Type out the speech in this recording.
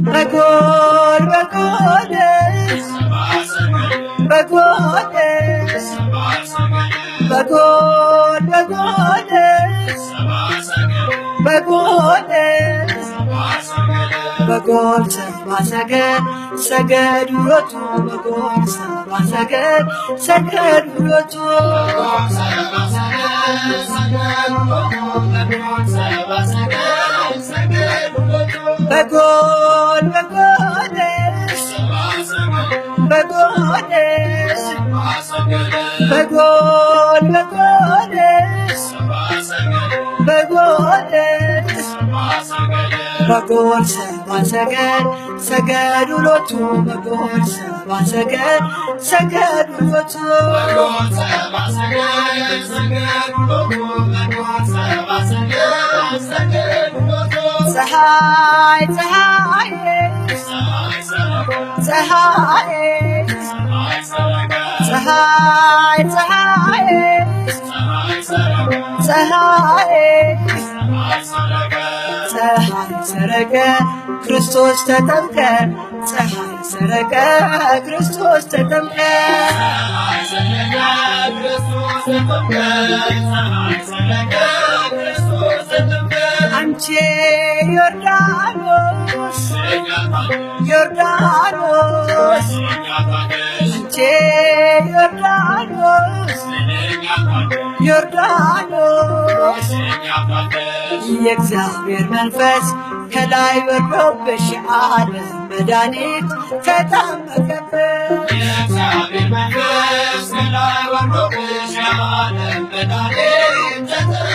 በጎል በጎልስ በጎልስ በጎል በጎልስ በጎልስ በጎል ሰብአ ሰገል ሰገዱ ሎቱ በጎል ሰብአ ሰገል ሰገዱ ሎቱ በጎል በጎልስ በጎልስ በጎል በጎልስ በጎልስ በጎል ሰብአ ሰገል ሰገዱ ሎቱ በጎል ሰብአ ሰገል ሰገዱ ሎቱ ፀሐይ ፀሐይ ፀሐይ ፀሐይ ፀሐይ ፀሐይ ሰረቀ ክርስቶስ ተጠምቀ ፀሐይ ሰረቀ ክርስቶስ ተጠምቀ አንቺ ዮርዳኖስ ዮርዳኖስ አንቺ ዮርዳኖስ ዮርዳኖስ የእግዚአብሔር መንፈስ ከላይ ወርዶብሽ ዓለም መድኃኒት ተጠመቀብሽ የእግዚአብሔር መንፈስ ከላይ ወርዶብሽ ዓለም መድኃኒት